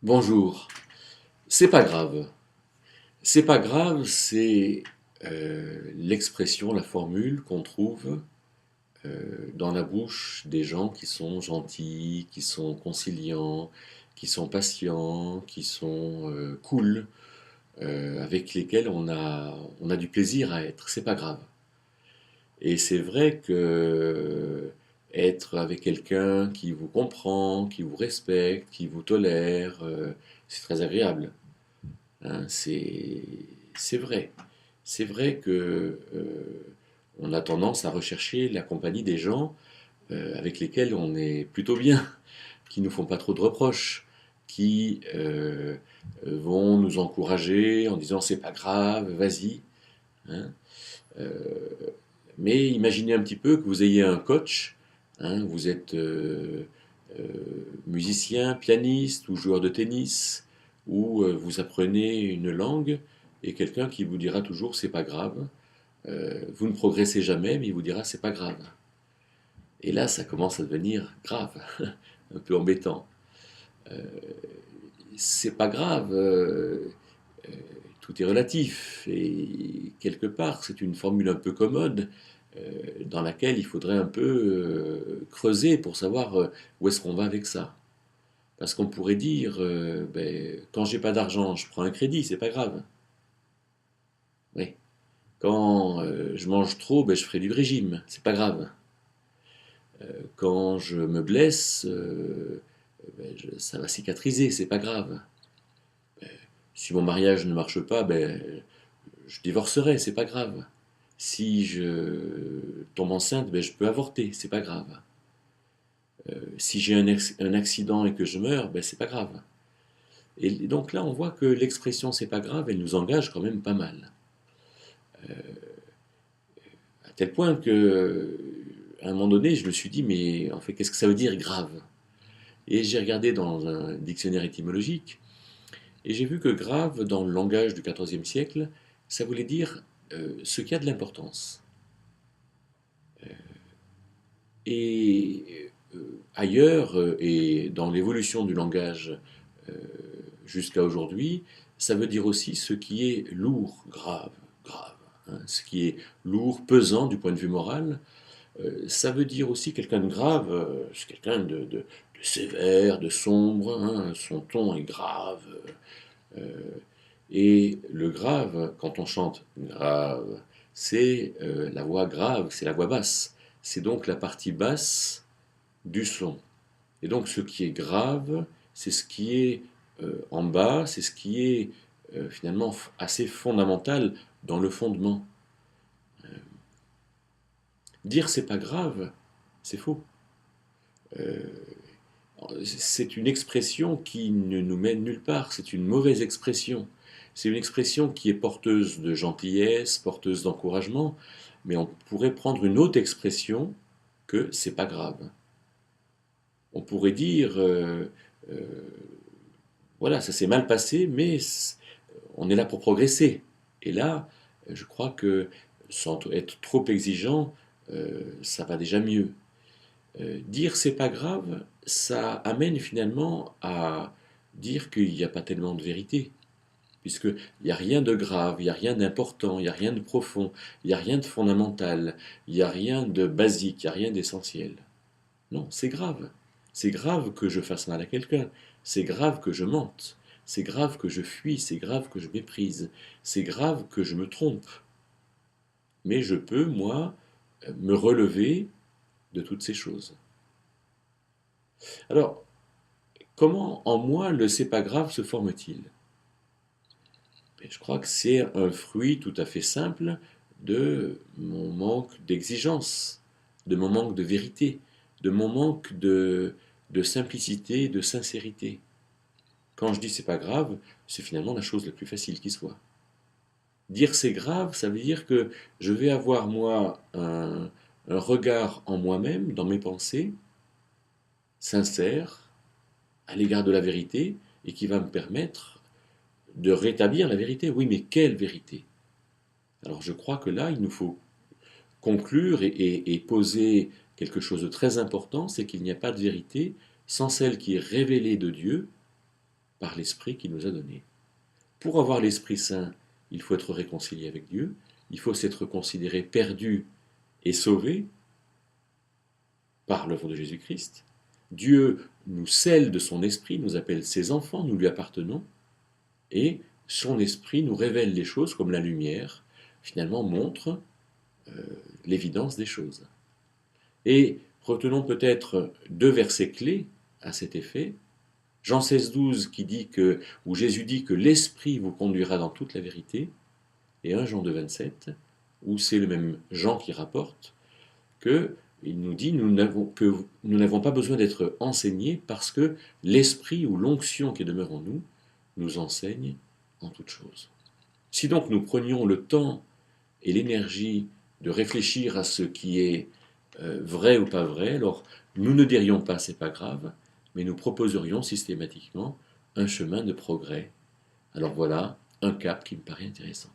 Bonjour, c'est pas grave. C'est pas grave, c'est l'expression, la formule qu'on trouve dans la bouche des gens qui sont gentils, qui sont conciliants, qui sont patients, qui sont cool, avec lesquels on a du plaisir à être. C'est pas grave. Et c'est vrai que être avec quelqu'un qui vous comprend, qui vous respecte, qui vous tolère, c'est très agréable. Hein, c'est vrai. C'est vrai que on a tendance à rechercher la compagnie des gens avec lesquels on est plutôt bien, qui nous font pas trop de reproches, qui vont nous encourager en disant c'est pas grave, vas-y. Hein. Euh, mais imaginez un petit peu que vous ayez un coach, hein, vous êtes euh, musicien, pianiste ou joueur de tennis, ou vous apprenez une langue et quelqu'un qui vous dira toujours c'est pas grave. Vous ne progressez jamais, mais il vous dira c'est pas grave. Et là, ça commence à devenir grave, un peu embêtant. Euh, c'est pas grave, tout est relatif. Et quelque part, c'est une formule un peu commode dans laquelle il faudrait un peu creuser pour savoir où est-ce qu'on va avec ça. Parce qu'on pourrait dire, ben, quand j'ai pas d'argent, je prends un crédit, c'est pas grave. Oui. Quand je mange trop, ben, je ferai du régime, c'est pas grave. Quand je me blesse, ben, ça va cicatriser, c'est pas grave. Si mon mariage ne marche pas, ben, je divorcerai, c'est pas grave. Si je tombe enceinte, ben, je peux avorter, c'est pas grave. Si j'ai un accident et que je meurs, ben, c'est pas grave. Et donc là, on voit que l'expression c'est pas grave, elle nous engage quand même pas mal. À tel point que, à un moment donné, je me suis dit, mais en fait, qu'est-ce que ça veut dire grave? Et j'ai regardé dans un dictionnaire étymologique, et j'ai vu que grave, dans le langage du XIVe siècle, ça voulait dire ce qui a de l'importance. Et ailleurs, et dans l'évolution du langage euh, jusqu'à aujourd'hui, ça veut dire aussi ce qui est lourd, grave, grave. Hein, ce qui est lourd, pesant du point de vue moral. Ça veut dire aussi quelqu'un de grave, c'est quelqu'un de sévère, de sombre, hein, son ton est grave. Euh, et le grave, quand on chante grave, c'est la voix grave, c'est la voix basse. C'est donc la partie basse du son. Et donc ce qui est grave, c'est ce qui est en bas, c'est ce qui est finalement assez fondamental dans le fondement. Dire c'est pas grave, c'est faux. Euh, c'est une expression qui ne nous mène nulle part, c'est une mauvaise expression. C'est une expression qui est porteuse de gentillesse, porteuse d'encouragement, mais on pourrait prendre une autre expression que c'est pas grave. On pourrait dire euh, voilà, ça s'est mal passé, mais on est là pour progresser. Et là, je crois que sans être trop exigeant, ça va déjà mieux. Dire c'est pas grave, ça amène finalement à dire qu'il n'y a pas tellement de vérité, puisqu'il n'y a rien de grave, il n'y a rien d'important, il n'y a rien de profond, il n'y a rien de fondamental, il n'y a rien de basique, il n'y a rien d'essentiel. Non, c'est grave. C'est grave que je fasse mal à quelqu'un, c'est grave que je mente, c'est grave que je fuis, c'est grave que je méprise, c'est grave que je me trompe. Mais je peux, moi, me relever de toutes ces choses. Alors, comment en moi le c'est pas grave se forme-t-il? Je crois que c'est un fruit tout à fait simple de mon manque d'exigence, de mon manque de vérité, de mon manque de simplicité, de sincérité. Quand je dis c'est pas grave, c'est finalement la chose la plus facile qui soit. Dire c'est grave, ça veut dire que je vais avoir moi un regard en moi-même, dans mes pensées, sincère, à l'égard de la vérité, et qui va me permettre de rétablir la vérité. Oui, mais quelle vérité? Alors je crois que là, il nous faut conclure et poser quelque chose de très important, c'est qu'il n'y a pas de vérité sans celle qui est révélée de Dieu, par l'Esprit qu'il nous a donné. Pour avoir l'Esprit Saint, il faut être réconcilié avec Dieu, il faut s'être considéré perdu et sauvé par l'œuvre de Jésus-Christ. Dieu nous scelle de son esprit, nous appelle ses enfants, nous lui appartenons, et son esprit nous révèle les choses comme la lumière, finalement montre l'évidence des choses. Et retenons peut-être deux versets clés à cet effet. Jean 16,12 qui dit que, où Jésus dit que l'Esprit vous conduira dans toute la vérité, et 1 Jean 2,27, où c'est le même Jean qui rapporte que il nous dit que nous n'avons pas besoin d'être enseignés parce que l'Esprit ou l'onction qui demeure en nous nous enseigne en toutes choses. Si donc nous prenions le temps et l'énergie de réfléchir à ce qui est vrai ou pas vrai, alors nous ne dirions pas c'est pas grave, mais nous proposerions systématiquement un chemin de progrès. Alors voilà un cap qui me paraît intéressant.